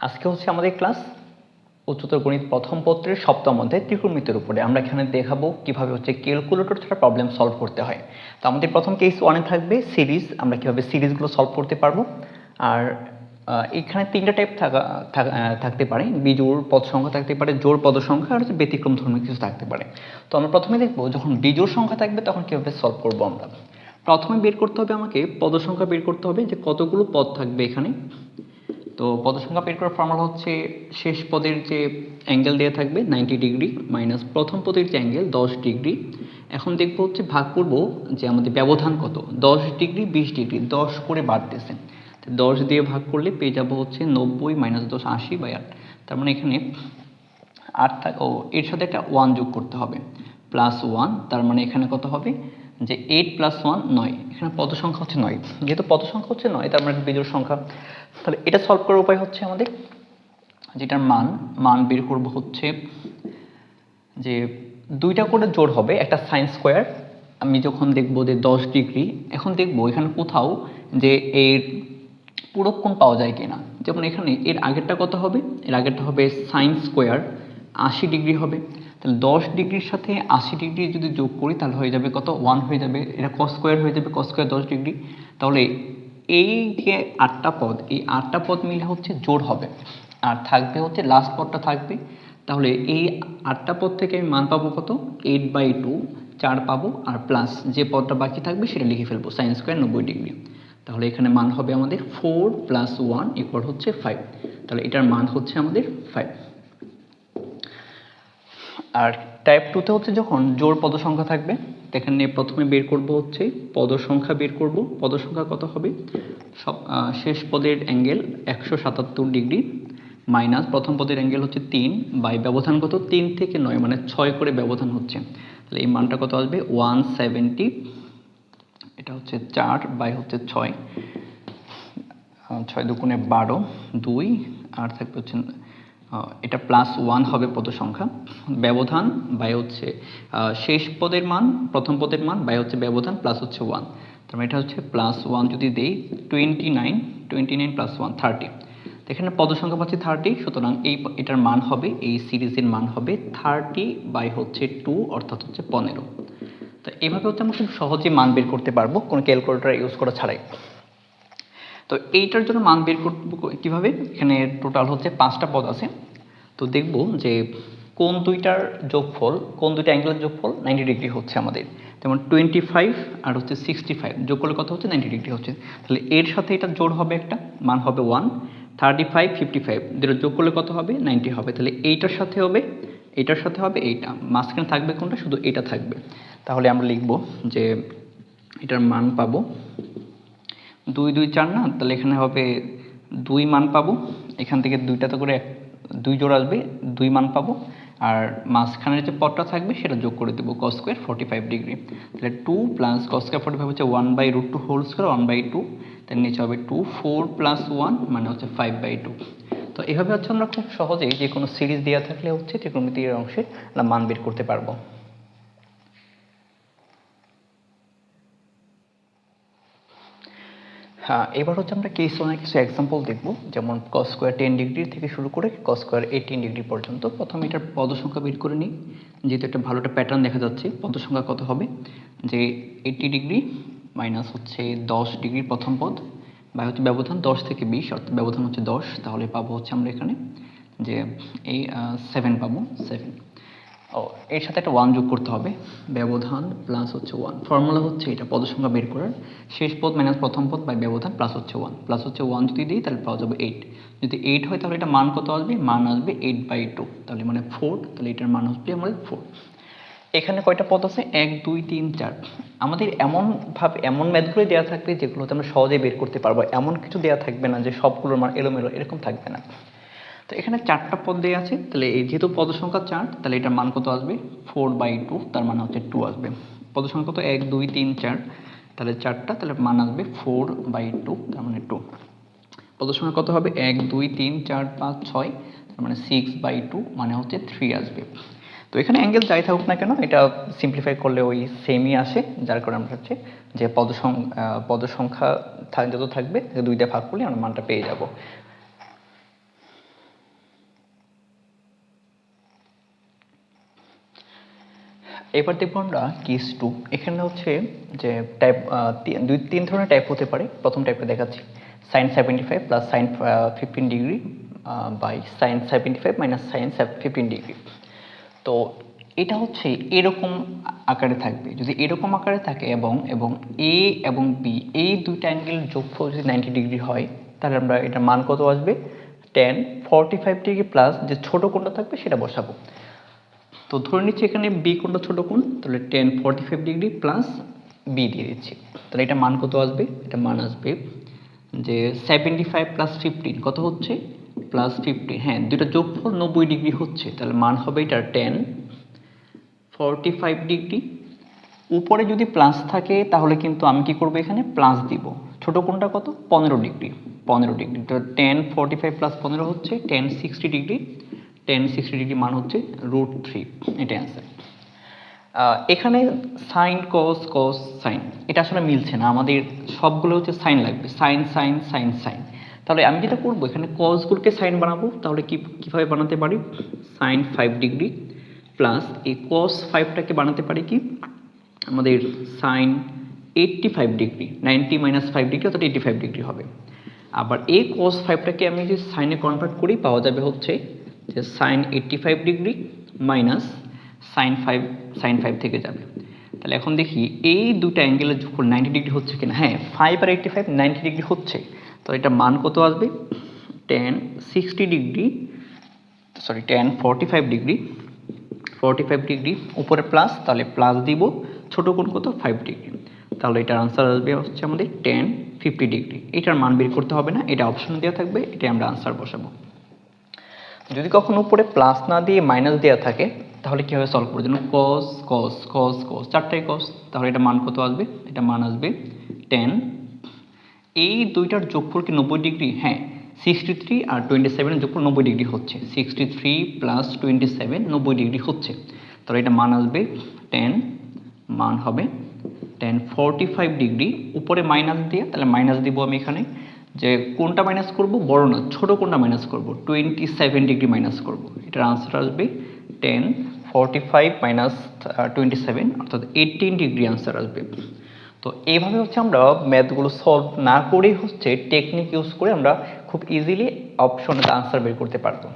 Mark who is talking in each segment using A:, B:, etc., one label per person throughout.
A: আজকে হচ্ছে আমাদের ক্লাস উচ্চতর গণিত প্রথম পত্রের সপ্তম অধ্যায় ত্রিকোণমিতির উপরে। আমরা এখানে দেখাবো কিভাবে হচ্ছে ক্যালকুলেটর ছাড়া প্রবলেম সলভ করতে হয়। তো আমাদের প্রথম কেস 1-এ থাকবে সিরিজ, আমরা কিভাবে সিরিজগুলো সলভ করতে পারবো। আর এখানে তিনটা টাইপ থাকতে পারে, বিজোড় পদ সংখ্যা থাকতে পারে, জোড় পদ সংখ্যা, আর হচ্ছে ব্যতিক্রম ধর্মী কিছু থাকতে পারে। তো আমরা প্রথমে দেখবো যখন বিজোড় সংখ্যা থাকবে তখন কিভাবে সলভ করবো। আমরা প্রথমে বের করতে হবে, আমাকে পদ সংখ্যা বের করতে হবে যে কতগুলো পদ থাকবে এখানে। তো পদ সংখ্যা বের করার ফর্মুলা হচ্ছে শেষ পদের যে অ্যাঙ্গেল দেওয়া থাকবে 90 ডিগ্রি মাইনাস প্রথম পদের যে অ্যাঙ্গেল 10 ডিগ্রি। এখন দেখবো হচ্ছে ভাগ করব যে আমাদের ব্যবধান কত, 10 ডিগ্রি 20 ডিগ্রি 10 করে বাড়তেছে। 10 দিয়ে ভাগ করলে পেয়ে যাবো হচ্ছে 90 মাইনাস 10 80/8। তার মানে এখানে 8 এর সাথে একটা 1 যোগ করতে হবে +1। তার মানে এখানে কত হবে যে 8 + 1 9। এখানে পদ সংখ্যা হচ্ছে 9, যেহেতু পদ সংখ্যা হচ্ছে 9 তার মানে বিজোড় সংখ্যা। তাহলে এটা সলভ করার উপায় হচ্ছে আমাদের যেটার মান বের করব হচ্ছে যে দুইটা করে জোড় হবে একটা সাইন স্কোয়ার। আমি যখন দেখব যে 10 ডিগ্রি, এখন দেখব এখানে কোথাও যে এর পূরক কোণ পাওয়া যায় কিনা। যেমন এখানে এর আগেরটা কত হবে, এর আগেরটা হবে সাইন স্কোয়ার 80 ডিগ্রি হবে। তাহলে 10 ডিগ্রির সাথে 80 ডিগ্রি যদি যোগ করি তাহলে হয়ে যাবে কত, 1 হয়ে যাবে। এটা কস স্কোয়ার হয়ে যাবে, কস স্কোয়ার 10 ডিগ্রি। তাহলে এই যে 8টা পদ, এই 8টা পদ মিলে হচ্ছে জোড় হবে, আর থাকবে হচ্ছে লাস্ট পদটা থাকবে। তাহলে এই 8টা পদ থেকে আমি মান পাবো কত, 8/2 4 পাবো, আর প্লাস যে পদটা বাকি থাকবে সেটা লিখে ফেলবো সাইন স্কোয়ার 90 ডিগ্রি। তাহলে এখানে মান হবে আমাদের 4 + 1 = হচ্ছে 5। তাহলে এটার মান হচ্ছে আমাদের 5। আর টাইপ 2-তে হচ্ছে যখন জোড় পদ সংখ্যা থাকবে, এখানে প্রথমে বের করব হচ্ছে পদ সংখ্যা বের করব। পদ সংখ্যা কত হবে, সব শেষ পদের অ্যাঙ্গেল 177 ডিগ্রি মাইনাস প্রথম পদের অ্যাঙ্গেল হচ্ছে 3 বাই ব্যবধান কত 3 থেকে 9 মানে 6 করে ব্যবধান হচ্ছে। তাহলে এই মানটা কত আসবে 170, এটা হচ্ছে 4 বাই হচ্ছে 6, 6 দুগুণে 12 2, আর থাকবে হচ্ছে এটা +1 হবে পদ সংখ্যা, ব্যবধান বাই হচ্ছে শেষ পদের মান প্রথম পদের মান বাই হচ্ছে ব্যবধান প্লাস হচ্ছে 1। তার মানে এটা হচ্ছে +1 যদি দেই 29 + 1 30। এখানে পদ সংখ্যা পাচ্ছি 30, সুতরাং এটার মান হবে, এই সিরিজের মান হবে 30 বাই হচ্ছে 2 অর্থাৎ হচ্ছে 15। তো এইভাবে হচ্ছে আমরা খুব সহজেই মান বের করতে পারবো কোনো ক্যালকুলেটর ইউজ করা ছাড়াই। তো এইটার জন্য মান বের করব কীভাবে, এখানে টোটাল হচ্ছে 5টা পদ আছে। তো দেখব যে কোন দুইটার যোগফল, কোন দুইটা অ্যাঙ্গেলের যোগফল 90 ডিগ্রি হচ্ছে আমাদের। যেমন 25 আর হচ্ছে 65 যোগ করলে কত হচ্ছে 90 ডিগ্রি হচ্ছে। তাহলে এর সাথে এটা জোড় হবে, একটা মান হবে 1। 35 55 যেটা যোগ করলে কত হবে 90 হবে। তাহলে এইটার সাথে হবে, এইটার সাথে হবে এইটা, মাঝখানে থাকবে কোনটা, শুধু এটা থাকবে। তাহলে আমরা লিখব যে এটার মান পাবো 2 2 4 না, তাহলে এখানে হবে 2 মান পাবো। এখান থেকে দুইটাতে করে 2 জোড় আসবে, 2 মান পাবো। আর মাঝখানের যে পদটা থাকবে সেটা যোগ করে দেবো cos স্কোয়ার 45 ডিগ্রি। তাহলে 2 + cos স্কোয়ার 45 হচ্ছে 1/√2 হোল স্কোয়ার 1/2। তার নিচে হবে 2 4 + 1 মানে হচ্ছে 5/2। তো এভাবে হচ্ছে আমরা খুব সহজেই যে কোনো সিরিজ দেওয়া থাকলে হচ্ছে ত্রিকোণমিতির অংশে আমরা মান বের করতে পারবো। হ্যাঁ, এবার হচ্ছে আমরা কেস 1-এর কিছু এক্সাম্পল দেখব। যেমন cos স্কোয়ার 10 ডিগ্রি থেকে শুরু করে cos স্কোয়ার 18 ডিগ্রি পর্যন্ত। প্রথমে এটার পদ সংখ্যা বের করে নিই, যেহেতু একটা ভালো একটা প্যাটার্ন দেখা যাচ্ছে। পদ সংখ্যা কত হবে যে 80 ডিগ্রি মাইনাস হচ্ছে 10 ডিগ্রি প্রথম পদ বা হচ্ছে ব্যবধান 10 থেকে 20 অর্থাৎ ব্যবধান হচ্ছে 10। তাহলে পাবো হচ্ছে আমরা এখানে যে এই 7 পাবো 7। এর সাথে একটা 1 যোগ করতে হবে, ব্যবধান প্লাস হচ্ছে 1। ফর্মুলা হচ্ছে এটা পদ সংখ্যা বের করার, শেষ পদ মাইনাস প্রথম পদ বাই ব্যবধান প্লাস হচ্ছে 1। প্লাস হচ্ছে 1 যদি দিই তাহলে পাওয়া যাবে 8। যদি 8 হয় তাহলে এটা মান কত আসবে, মান আসবে 8/2, তাহলে মানে 4। তাহলে এটার মান আসবে আমাদের 4। এখানে কয়টা পদ আছে, 1 2 3 4। আমাদের এমন ম্যাথগুলোই দেওয়া থাকবে যেগুলোতে আমরা সহজেই বের করতে পারবো। এমন কিছু দেওয়া থাকবে না যে সবগুলোর মান এলোমেলো, এরকম থাকবে না। তো এখানে 4টা পদ দেওয়া আছে, তাহলে এই যেহেতু পদ সংখ্যা 4 তাহলে এটার মান কত আসবে 4/2, তার মানে হচ্ছে 2 আসবে। পদ সংখ্যা কত 1 2 3 4, তাহলে 4টা, তাহলে মান আসবে 4/2, তার মানে 2। পদ সংখ্যা কত হবে 1 2 3 4 5 6, তার মানে 6/2 মানে হচ্ছে 3 আসবে। তো এখানে অ্যাঙ্গেল যাই থাকুক না কেন এটা সিম্পলিফাই করলে ওই সেমই আসে, যার কারণে আমরা হচ্ছে যে পদ সংখ্যা যত থাকবে 2 দিয়ে ভাগ করলে আমরা মানটা পেয়ে যাব। এবার দেখবো আমরা কেস 2। এখানে হচ্ছে যে টাইপ তিন ধরনের টাইপ হতে পারে। প্রথম টাইপটা দেখাচ্ছি, sine 75 plus sine 15 degree by sine 75 minus sine 15 degree. তো এটা হচ্ছে এরকম আকারে থাকবে। যদি এরকম আকারে থাকে এবং এ এবং বি এই দুইটা অ্যাঙ্গেল যোগফল যদি 90 ডিগ্রি হয়, তাহলে আমরা এটার মান কত আসবে, tan 45 ডিগ্রি প্লাস যে ছোট কোণটা থাকবে সেটা বসাবো। তো ধরে নিচ্ছি এখানে বি কোণটা ছোট কোণ, তাহলে tan 45 ডিগ্রি প্লাস বি দিয়ে দিচ্ছি। তাহলে এটা মান কত আসবে, এটা মান আসবে যে 75 প্লাস 15 কত হচ্ছে, প্লাস 15। হ্যাঁ, দুইটা যোগফল 90 ডিগ্রি হচ্ছে, তাহলে মান হবে এটা tan 45 ডিগ্রি। উপরে যদি প্লাস থাকে তাহলে কিন্তু আমি কি করব, এখানে প্লাস দিব। ছোট কোণটা কত, 15 ডিগ্রি। 15 ডিগ্রি তো tan 45 প্লাস 15 হচ্ছে tan 60 ডিগ্রি। tan 60 ডিগ্রি মান হচ্ছে √3। এটা অ্যান্সার। এখানে সাইন কস কস সাইন এটা আসলে মিলছে না, আমাদের সবগুলো হচ্ছে সাইন লাগবে, সাইন সাইন সাইন সাইন। তাহলে আমি যেটা করব, এখানে কসগুলোকে সাইন বানাবো। তাহলে কীভাবে বানাতে পারি, সাইন 5 ডিগ্রি প্লাস এই কস 5টাকে বানাতে পারি কি, আমাদের সাইন 85 ডিগ্রি। 90 মাইনাস 5 ডিগ্রি অর্থাৎ 85 ডিগ্রি হবে। আবার এই কস 5টাকে আমি যদি সাইনে কনভার্ট করি, পাওয়া যাবে হচ্ছে যে সাইন 85 ডিগ্রি মাইনাস সাইন 5 থেকে যাবে। তাহলে এখন দেখি এই দুটো অ্যাঙ্গেলের যখন 90 ডিগ্রি হচ্ছে কিনা। হ্যাঁ, 5 আর 85 90 ডিগ্রি হচ্ছে। তো এটা মান কত আসবে, tan 60 degree tan 45 degree 45 degree উপরে প্লাস, তাহলে প্লাস দিব, ছোট কোণ কত 5 ডিগ্রি। তাহলে এটার আনসার আসবে হচ্ছে আমাদের tan 50 ডিগ্রি। এটার মান বের করতে হবে না, এটা অপশনে দেওয়া থাকবে, এটাই আমরা আনসার বসাবো। যদি কখনো উপরে প্লাস না দিয়ে মাইনাস দেওয়া থাকে তাহলে কীভাবে সলভ করবো, যেন কস কস কস কস চারটাই কস, তাহলে এটা মান কত আসবে, এটা মান আসবে tan, এই দুইটার যোগফল কি 90 ডিগ্রি। হ্যাঁ, 63 আর 27 যোগফল 90 ডিগ্রি হচ্ছে, 63 প্লাস 27 90 ডিগ্রি হচ্ছে। তাহলে এটা মান আসবে tan, মান হবে tan 45 ডিগ্রি। উপরে মাইনাস দিয়ে, তাহলে মাইনাস দিব আমি এখানে, যে কোনটা মাইনাস করব, বড় না ছোট কোনটা মাইনাস করব, 27 ডিগ্রি মাইনাস করব। এটার আনসার আসবে tan 45 মাইনাস 27 অর্থাৎ 18 ডিগ্রি আনসার আসবে। তো এইভাবে হচ্ছে আমরা ম্যাথগুলো সলভ না করেই হচ্ছে টেকনিক ইউজ করে আমরা খুব ইজিলি অপশনের আনসার বের করতে পারবো।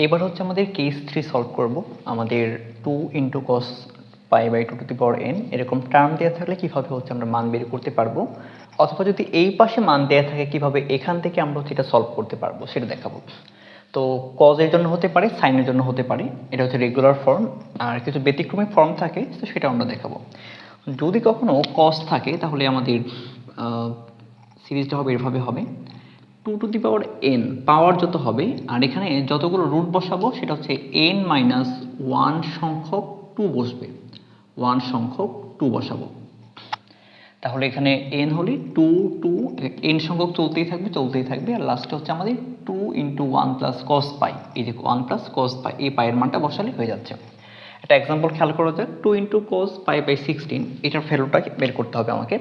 A: এবার হচ্ছে আমাদের কেস 3 সলভ করব। আমাদের 2 into cos pi by 2 to the power n এরকম টার্ম দেওয়া থাকলে কিভাবে হচ্ছে আমরা মান বের করতে পারবো, অথবা যদি এই পাশে মান দেওয়া থাকে কিভাবে এখান থেকে আমরা হচ্ছে এটা সলভ করতে পারবো সেটা দেখাবো। তো কজের জন্য হতে পারে, সাইনের জন্য হতে পারে, এটা হচ্ছে রেগুলার ফর্ম। আর কিছু ব্যতিক্রমী ফর্ম থাকে, তো সেটা আমরা দেখাবো। যদি কখনো কস থাকে তাহলে আমাদের সিরিজটা হবে এভাবে হবে, 2 টু দি পাওয়ার n পাওয়ার যত হবে, আর এখানে যতগুলো রুট বসাবো সেটা হচ্ছে n মাইনাস 1 সংখ্যক 2 বসবে, 1 সংখ্যক 2 বসাবো। তাহলে এখানে n হলে 2 2 n সংখ্যক চলতেই থাকবে আর লাস্টে হচ্ছে আমাদের 2 ইন্টু 1 প্লাস কস পাই, এই যে 1 প্লাস কস পাই, এই পাইয়ের মানটা বসালে হয়ে যাচ্ছে। একটা এক্সাম্পল খেয়াল করা যাক, 2 ইন্টু কস পাই বাই 16, এটার ভ্যালুটা বের করতে হবে আমাকে।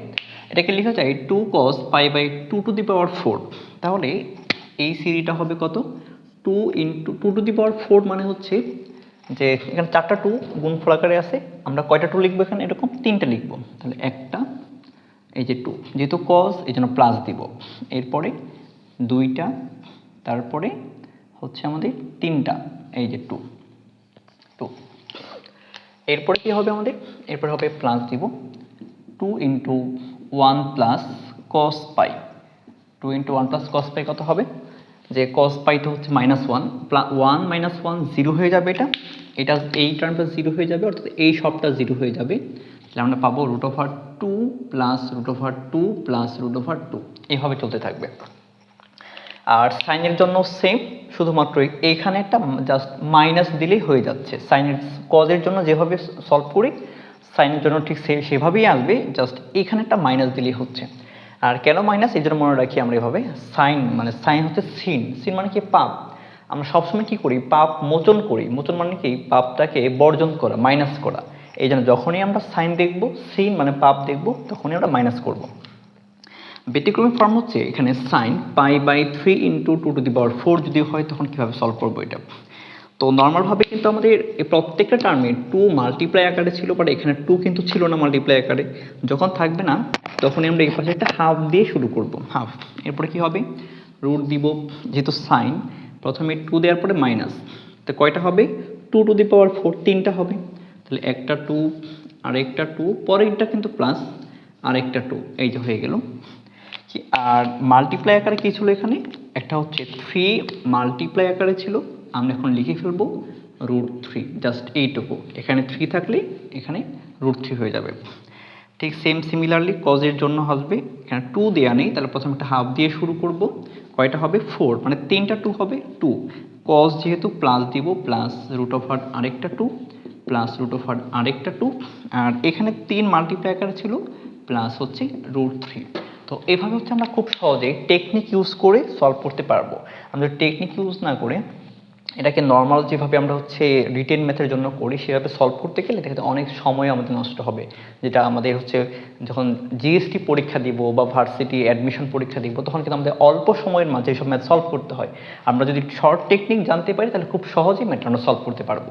A: এটাকে লেখা যায় 2 কস পাই বাই 2 টু দি পাওয়ার 4। তাহলে এই সিরিজটা হবে কত, 2 ইন্টু 2 টু দি পাওয়ার 4 মানে হচ্ছে যে এখানে 4টা 2 গুণফল আকারে আছে, আমরা কয়টা 2 লিখবো এখানে, এরকম 3টা লিখবো। তাহলে একটা, এই যে 2 যেহেতু কস এই জন্য প্লাস দিব, এরপরে 2টা, তারপরে হচ্ছে আমাদের 3টা, এই যে 2 2, এরপরে কি হবে আমাদের, এরপরে হবে প্লাস দিব 2 ইন্টু 1 প্লাস কস পাই, 2 ইন্টু 1 প্লাস কস পাই কত হবে, যে কস পাই তো হচ্ছে -1, 1 মাইনাস 1 0 হয়ে যাবে, এটা এই টার্মটা 0 হয়ে যাবে, অর্থাৎ এই সবটা 0 হয়ে যাবে। তাহলে আমরা পাবো √2 প্লাস √2 প্লাস √2, এইভাবে চলতে থাকবে। আর সাইনের জন্য সেম, শুধুমাত্র এইখানে একটা জাস্ট মাইনাস দিলেই হয়ে যাচ্ছে। সাইনের কজের জন্য যেভাবে সলভ করি সাইনের জন্য ঠিক সেভাবেই আসবে, জাস্ট এইখানে একটা মাইনাস দিলেই হচ্ছে। আর কেন মাইনাস, এই জন্য মনে রাখি আমরা এভাবে, সাইন মানে সাইন হচ্ছে সিন, সিন মানে কি পাপ। আমরা সবসময় কি করি, পাপ মোচন করি, মোচন মানে কি পাপটাকে বর্জন করা, মাইনাস করা। এই জন্য যখনই আমরা সাইন দেখব, সিন মানে পাপ দেখব, তখনই আমরা মাইনাস করব। ব্যতিক্রমী ফর্ম হচ্ছে এখানে সাইন π/3 ইন্টু 2⁴ যদি হয় তখন কীভাবে সলভ করবো এটা। তো নর্মালভাবে কিন্তু আমাদের এই প্রত্যেকটা টার্মে 2 মাল্টিপ্লাই আকারে ছিল, বাট এখানে 2 কিন্তু ছিল না মাল্টিপ্লাই আকারে। যখন থাকবে না তখনই আমরা এই পাশে একটা হাফ দিয়ে শুরু করব, হাফ। এরপরে কি হবে, রুট দিব, যেহেতু সাইন প্রথমে 2 দেওয়ার পরে মাইনাস, তো কয়টা হবে 2⁴ 3টা হবে। তাহলে একটা 2 আর একটা 2, পরেরটা কিন্তু প্লাস আর একটা 2, এই যে হয়ে গেল। আর মাল্টিপ্লাই আকারে কী ছিল এখানে, একটা হচ্ছে 3 মাল্টিপ্লাই আকারে ছিল, আমরা এখন লিখে ফেলবো √3, জাস্ট এইটুকু। এখানে 3 থাকলে এখানে √3 হয়ে যাবে। ঠিক সেম সিমিলারলি কজের জন্য আসবে, এখানে 2 দেওয়া নেই, তাহলে প্রথমে একটা হাফ দিয়ে শুরু করব। কয়টা হবে 4, মানে 3টা 2 হবে 2। কজ যেহেতু প্লাস দিব, প্লাস √ আরেকটা 2 প্লাস √ আরেকটা 2, আর এখানে 3 মাল্টিপ্লাই আকারে ছিল প্লাস হচ্ছে √3। তো এভাবে হচ্ছে আমরা খুব সহজে টেকনিক ইউজ করে সলভ করতে পারবো। আমরা টেকনিক ইউজ না করে এটাকে নর্মাল যেভাবে আমরা হচ্ছে রিটেন ম্যাথের জন্য করি সেভাবে সলভ করতে গেলে দেখা যায় অনেক সময় আমাদের নষ্ট হবে, যেটা আমাদের হচ্ছে যখন জিএসটি পরীক্ষা দিব বা ভার্সিটি অ্যাডমিশন পরীক্ষা দিব তখন কিন্তু আমাদের অল্প সময়ের মাঝে এইসব ম্যাথ সলভ করতে হয়। আমরা যদি শর্ট টেকনিক জানতে পারি তাহলে খুব সহজেই ম্যাথটা আমরা সলভ করতে পারবো।